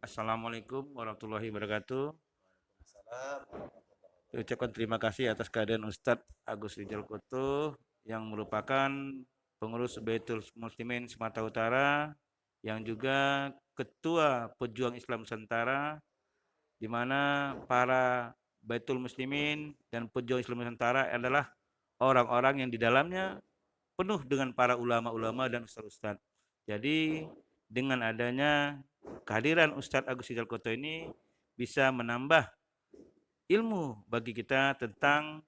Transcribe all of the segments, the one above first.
Assalamualaikum warahmatullahi wabarakatuh. Waalaikumsalam. Ucapkan terima kasih atas kehadiran Ustadz Agus Rizal Koto yang merupakan pengurus Baitul Muslimin Sumatera Utara yang juga Ketua Pejuang Islam Nusantara, di mana para Baitul Muslimin dan Pejuang Islam Nusantara adalah orang-orang yang di dalamnya penuh dengan para ulama-ulama dan ustadz-ustadz. Jadi dengan adanya kehadiran Ustadz Agus Rizal Koto ini bisa menambah ilmu bagi kita tentang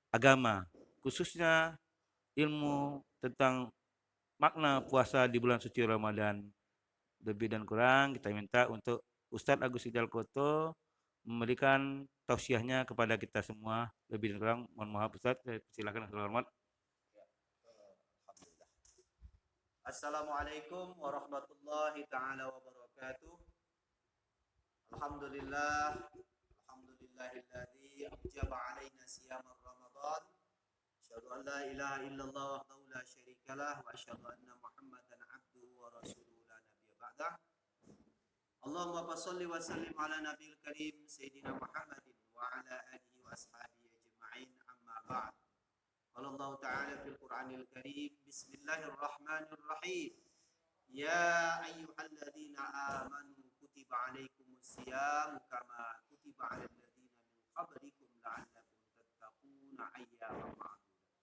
agama, khususnya ilmu tentang makna puasa di bulan suci Ramadan. Lebih dan kurang kita minta untuk Ustadz Agus Rizal Koto memberikan tausiahnya kepada kita semua. Lebih dan kurang mohon maaf Ustadz, silakan hormat. Alhamdulillah. Assalamualaikum warahmatullahi taala wabarakatuh. Alhamdulillah. Alhamdulillahilladzi awjaba alaina siyam Ramadan. Asyhadu an la ilaha illallah wahdahu la syarikalah wa asyhadu anna Muhammadan abduhu wa rasuluhu la nabiyya ba'dah. Allahumma shalli wa sallim ala nabiyil karim sayyidina Muhammadin wa ala alihi wa ashabihi ajma'in amma ba'd. قال الله تعالى في القرآن الكريم بسم الله الرحمن الرحيم يا أيها الذين آمنوا كتب عليكم الصيام كما كتب على الذين من قبلكم لعلكم تتقون أياما معدودة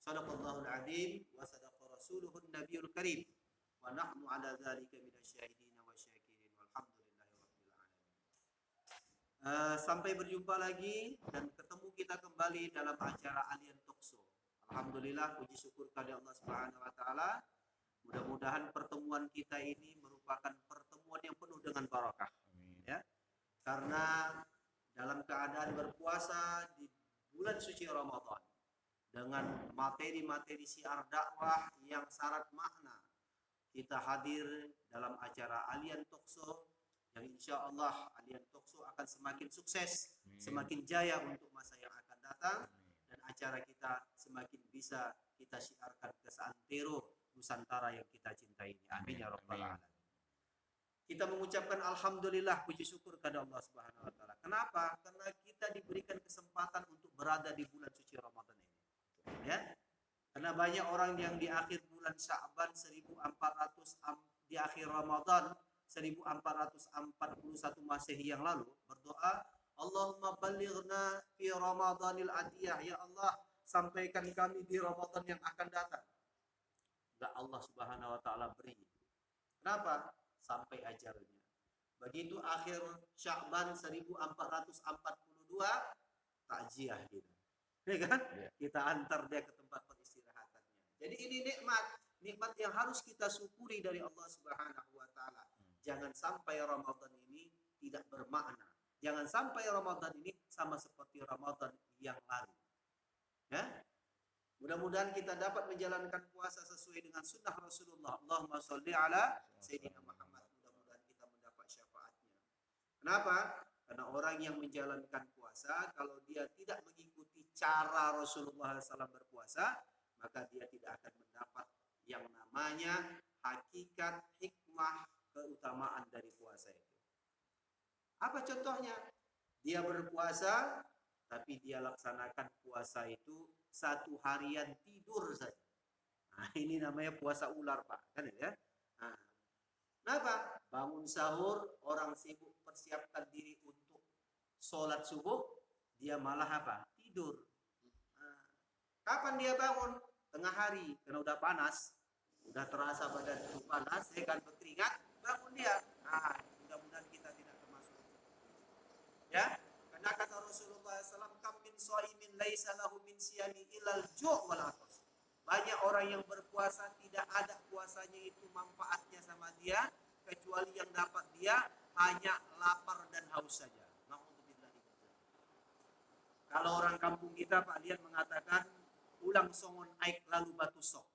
صدق الله العظيم وصدق رسوله النبي الكريم ونحن على ذلك من الشاهدين والشاكرين والحمد لله رب العالمين. Sampai berjumpa lagi dan ketemu kita kembali dalam acara Alien Talkshow. Alhamdulillah, puji syukur kepada Allah Subhanahu wa taala. Mudah-mudahan pertemuan kita ini merupakan pertemuan yang penuh dengan barakah. Ya. Karena dalam keadaan berpuasa di bulan suci Ramadan dengan materi-materi siar dakwah yang syarat makna, kita hadir dalam acara Alien Talkshow yang insya Allah Alien Talkshow akan semakin sukses, semakin jaya untuk masa yang akan datang, dan acara kita semakin bisa kita syiarkan ke seantero Nusantara yang kita cintai ini. Amin ya rabbal alamin. Kita mengucapkan alhamdulillah, puji syukur kepada Allah Subhanahu wa taala. Kenapa? Karena kita diberikan kesempatan untuk berada di bulan suci Ramadan ini. Ya. Karena banyak orang yang di akhir bulan Sya'ban 1400 di akhir Ramadan 1441 Masehi yang lalu berdoa, Allahumma ballighna fi Ramadanil atiyah, ya Allah sampaikan kami di Ramadan yang akan datang. Enggak, Allah Subhanahu wa taala beri. Kenapa? Sampai ajalnya. Begitu akhir Sya'ban 1442 takziah gitu. Ya kan? Kita antar dia ke tempat peristirahatannya. Jadi ini nikmat yang harus kita syukuri dari Allah Subhanahu wa taala. Jangan sampai Ramadan ini tidak bermakna. Jangan sampai Ramadan ini sama seperti Ramadan yang lalu. Ya? Mudah-mudahan kita dapat menjalankan puasa sesuai dengan sunnah Rasulullah. Allahumma sholli ala Sayyidina Muhammad. Mudah-mudahan kita mendapat syafaatnya. Kenapa? Karena orang yang menjalankan puasa, kalau dia tidak mengikuti cara Rasulullah SAW berpuasa, maka dia tidak akan mendapat yang namanya hakikat hikmah keutamaan dari puasa itu. Apa contohnya? Dia berpuasa, tapi dia laksanakan puasa itu satu harian tidur saja. Nah, ini namanya puasa ular, Pak. Kan ya? Nah, kenapa? Bangun sahur, orang sibuk persiapkan diri untuk sholat subuh, dia malah apa? Tidur. Nah, kapan dia bangun? Tengah hari, karena udah panas, udah terasa badan itu panas, ya kan, berkeringat, bangun dia. Nah, mudah-mudahan kita tidak termasuk. Ya, karena kata Rasulullah SAW, kam min shaimin laisa lahu min siyami ilal ju' wal atas. Banyak orang yang berpuasa tidak ada puasanya itu manfaatnya sama dia, kecuali yang dapat dia hanya lapar dan haus saja. Kalau orang kampung kita, Pak Lian mengatakan ulang songon aik lalu batu sok.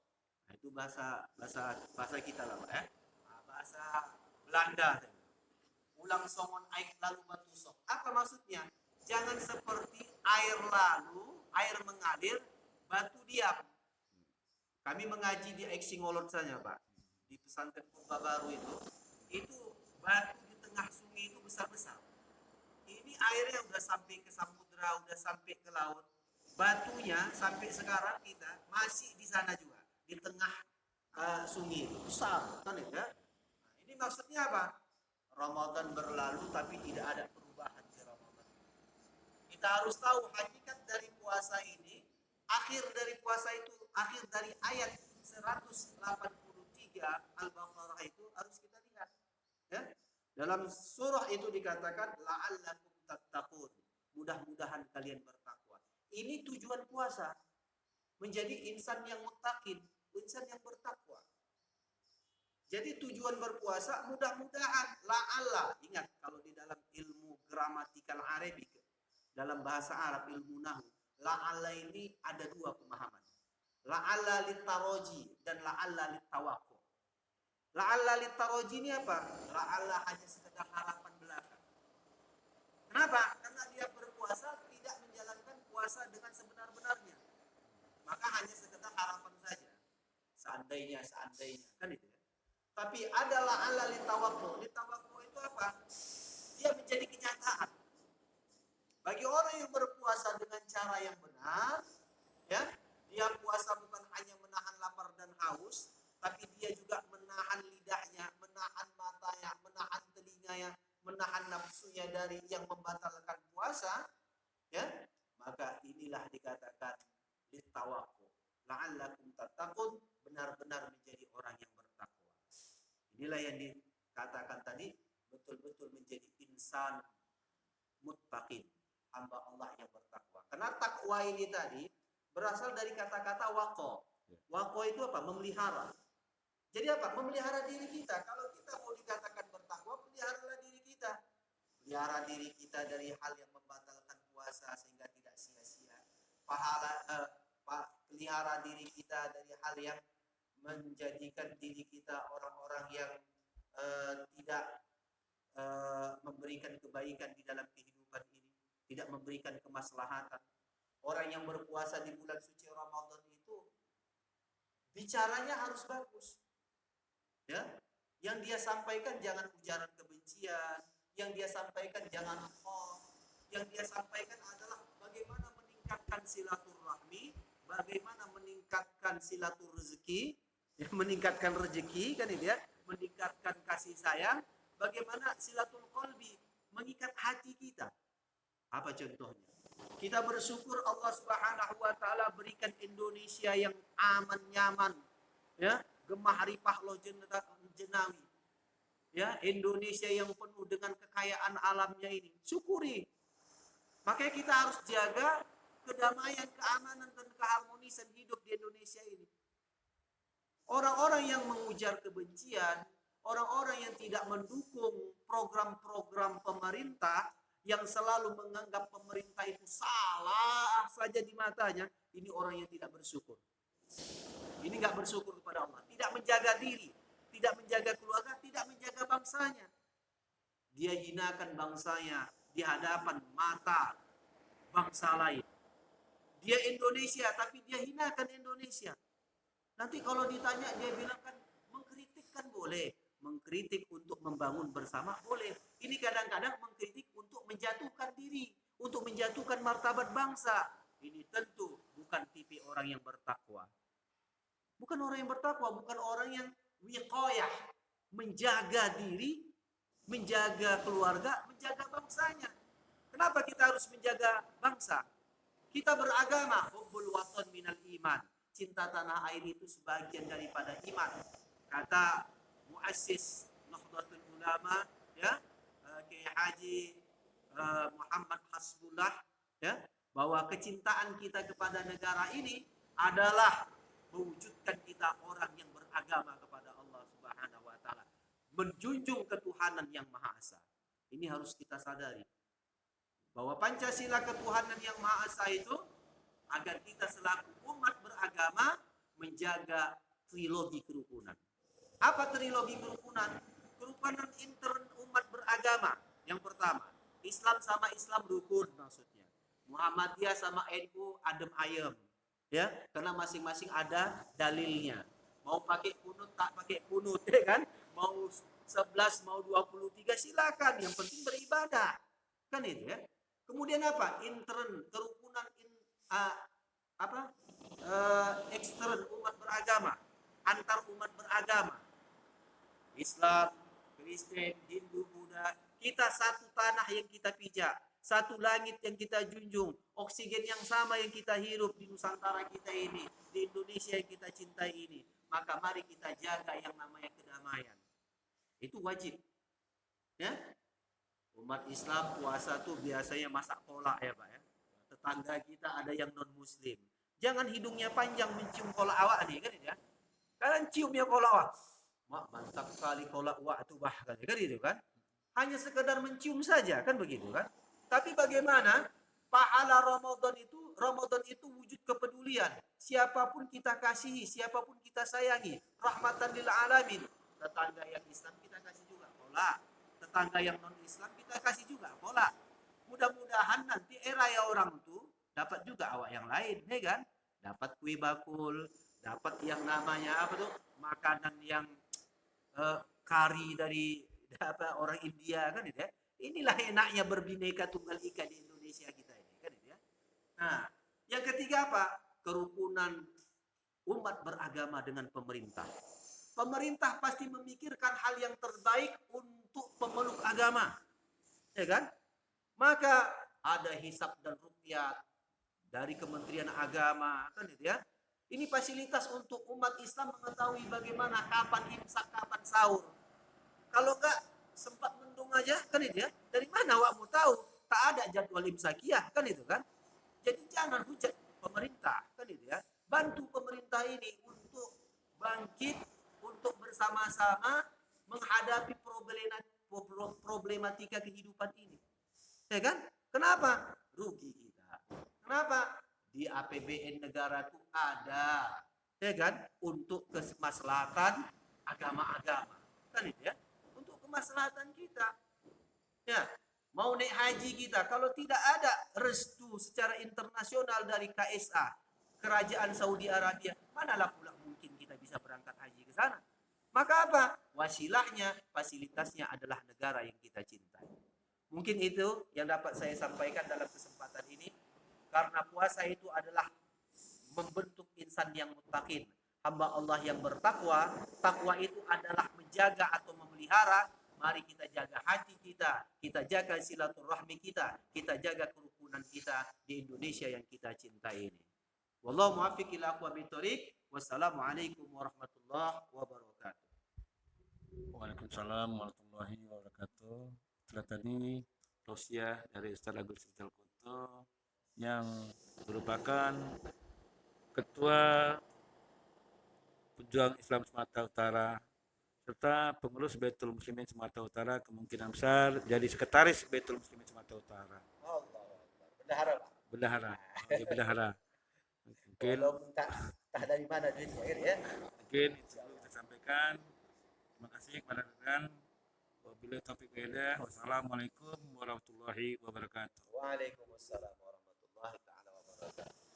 Nah, itu bahasa kita lah, Pak ya. Nah, bahasa Belanda. Ulang songon aik lalu batu sok. Apa maksudnya? Jangan seperti air lalu, air mengalir, batu diam. Kami mengaji di Eksingolot saja, Pak. Di pesantren Purba Baru itu batu tengah sungai itu besar-besar. Ini airnya udah sampai ke samudra, udah sampai ke laut. Batunya sampai sekarang kita masih di sana juga, di tengah sungai itu besar, kan ya? Nah, ini maksudnya apa? Ramadan berlalu tapi tidak ada perubahan di Ramadan. Kita harus tahu hakikat dari puasa ini, akhir dari puasa itu, akhir dari ayat 183 Al-Baqarah itu harus kita lihat. Ya? Dalam surah itu dikatakan la'allakum tattaqun. Mudah-mudahan kalian bertakwa. Ini tujuan puasa. Menjadi insan yang muttaqin, insan yang bertakwa. Jadi tujuan berpuasa mudah-mudahan la'alla. Ingat kalau di dalam ilmu gramatikal Arabik, dalam bahasa Arab ilmu nahwu, la'alla ini ada dua pemahaman. La'alla litaroji dan la'alla litawaqu. La'alla litaroji ini apa? La'alla hanya sekedar harapan belaka. Kenapa? Karena dia berpuasa tidak menjalankan puasa dengan sebenar-benarnya. Maka hanya sekedar harapan saja. Seandainya, kan itu ya. Tapi ada la'alla litawaqu. Litawaqu itu apa? Dia menjadi kenyataan. Bagi orang yang berpuasa dengan cara yang benar, ya, dia puasa bukan hanya menahan lapar dan haus, tapi dia juga menahan lidahnya, menahan matanya, menahan telinganya, menahan nafsunya dari yang membatalkan puasa, ya, maka inilah dikatakan litawaqu. La'allakum tattaqun, benar-benar menjadi orang yang bertakwa. Inilah yang dikatakan tadi, betul-betul menjadi insan muttaqin, hamba Allah yang bertakwa. Karena takwa ini tadi berasal dari kata-kata waqo. Waqo itu apa? Memelihara. Jadi apa? Memelihara diri kita. Kalau kita mau dikatakan bertakwa, peliharalah diri kita. Pelihara diri kita dari hal yang membatalkan puasa sehingga tidak sia-sia. Pelihara diri kita dari hal yang menjadikan diri kita orang-orang yang tidak memberikan kebaikan di dalam kehidupan ini, tidak memberikan kemaslahatan. Orang yang berpuasa di bulan suci Ramadan itu bicaranya harus bagus. Ya, yang dia sampaikan jangan ujaran kebencian, yang dia sampaikan jangan hoax, yang dia sampaikan adalah bagaimana meningkatkan silaturahmi, bagaimana meningkatkan silaturezeki, ya, meningkatkan rezeki kan itu ya, meningkatkan kasih sayang, bagaimana silatul qalbi, mengikat hati kita. Apa contohnya? Kita bersyukur Allah Subhanahu wa taala berikan Indonesia yang aman nyaman, ya, gemah ripah loh jenawi. Ya, Indonesia yang penuh dengan kekayaan alamnya ini. Syukuri. Makanya kita harus jaga kedamaian, keamanan dan keharmonisan hidup di Indonesia ini. Orang-orang yang mengujar kebencian, orang-orang yang tidak mendukung program-program pemerintah, yang selalu menganggap pemerintah itu salah saja di matanya, ini orang yang tidak bersyukur. Ini nggak bersyukur kepada Allah, tidak menjaga diri, tidak menjaga keluarga, tidak menjaga bangsanya. Dia hinakan bangsanya di hadapan mata bangsa lain. Dia Indonesia, tapi dia hinakan Indonesia. Nanti kalau ditanya dia bilang kan mengkritik kan boleh, mengkritik untuk membangun bersama boleh. Ini kadang-kadang mengkritik untuk menjatuhkan diri, untuk menjatuhkan martabat bangsa. Ini tentu bukan tipe orang yang bertakwa. Bukan orang yang bertakwa, bukan orang yang wiqayah, menjaga diri, menjaga keluarga, menjaga bangsanya. Kenapa kita harus menjaga bangsa? Kita beragama, hubbul watan minal iman. Cinta tanah air itu sebagian daripada iman. Kata muassis Nahdlatul Ulama, ya, Kiai Haji Muhammad Hasbullah, ya, bahwa kecintaan kita kepada negara ini adalah mewujudkan kita orang yang beragama kepada Allah Subhanahu wa taala, menjunjung ketuhanan yang Maha Esa. Ini harus kita sadari bahwa Pancasila ketuhanan yang Maha Esa itu agar kita selaku umat beragama menjaga trilogi kerukunan. Apa trilogi kerukunan? Kerukunan intern umat beragama. Yang pertama, Islam sama Islam rukun maksudnya. Muhammadiyah sama NU adem ayem. Ya, karena masing-masing ada dalilnya. Mau pakai kunut tak pakai kunut, ya kan? Mau 11 mau 23 silakan, yang penting beribadah. Kan itu ya. Kemudian apa? Intern, kerukunan apa? Ekstern umat beragama, antar umat beragama. Islam, Kristen, Hindu, Buddha, kita satu tanah yang kita pijak, satu langit yang kita junjung, oksigen yang sama yang kita hirup di Nusantara kita ini, di Indonesia yang kita cintai ini. Maka mari kita jaga yang namanya kedamaian. Itu wajib. Ya. Umat Islam puasa tuh biasanya masak kolak ya Pak ya. Tetangga kita ada yang non muslim. Jangan hidungnya panjang mencium kolak awak nih kan ya. Kalian ciumnya kolak awak. Mak mantap sekali kolak awak tuh bahkan kan itu kan. Hanya sekedar mencium saja kan begitu kan. Tapi bagaimana pahala Ramadan itu wujud kepedulian. Siapapun kita kasihi, siapapun kita sayangi, rahmatan lil alamin. Tetangga yang Islam kita kasih juga kolak. Tetangga yang non Islam kita kasih juga kolak. Mudah-mudahan nanti era ya orang tuh dapat juga awak yang lain, ya kan? Dapat kue bakul, dapat yang namanya apa tuh makanan yang kari dari apa orang India kan itu ya. Inilah enaknya berbineka tunggal ika di Indonesia kita ini kan itu ya. Nah, yang ketiga apa? Kerukunan umat beragama dengan pemerintah. Pemerintah pasti memikirkan hal yang terbaik untuk pemeluk agama. Ya kan? Maka ada hisab dan ruqyah dari Kementerian Agama kan itu ya. Ini fasilitas untuk umat Islam mengetahui bagaimana kapan imsak, kapan sahur. Kalau enggak sempat mendung aja kan itu ya. Dari mana awak mau tahu? Tak ada jadwal imsakiyah kan itu kan. Jadi jangan hujat pemerintah kan itu ya. Bantu pemerintah ini untuk bangkit, untuk bersama-sama menghadapi problematika kehidupan ini. Ya kan? Kenapa? Rugi kita. Kenapa? Di APBN negara itu ada, ya kan? Untuk kemaslahatan agama-agama. Kan itu ya? Untuk kemaslahatan kita. Ya, mau naik haji kita, kalau tidak ada restu secara internasional dari KSA, Kerajaan Saudi Arabia, manalah pula mungkin kita bisa berangkat haji ke sana. Maka apa? Wasilahnya, fasilitasnya adalah negara yang kita cintai. Mungkin itu yang dapat saya sampaikan dalam kesempatan ini. Karena puasa itu adalah membentuk insan yang muttaqin, hamba Allah yang bertakwa. Takwa itu adalah menjaga atau memelihara. Mari kita jaga hati kita jaga silaturahmi kita jaga kerukunan kita di Indonesia yang kita cintai ini. Wallahu muwaffiq ila aqwamit thoriq. Wassalamualaikum warahmatullahi wabarakatuh. Waalaikumsalam warahmatullahi wabarakatuh. Setelah tadi tausiah dari Ustaz Agus Rizal Kuto yang merupakan Ketua Pejuang Islam Sumatera Utara serta pengurus Baitul Muslimin Sumatera Utara, kemungkinan besar jadi sekretaris Baitul Muslimin Sumatera Utara. Bendahara Pak. Bendahara. Bendahara. Mungkin kalau entah dari mana duitnya ya. Mungkin itu kita sampaikan. Terima kasih kepada rekan. Wabillahi taufiq wal hidayah. Wassalamualaikum warahmatullahi wabarakatuh. Waalaikumsalam warahmatullahi taala wabarakatuh.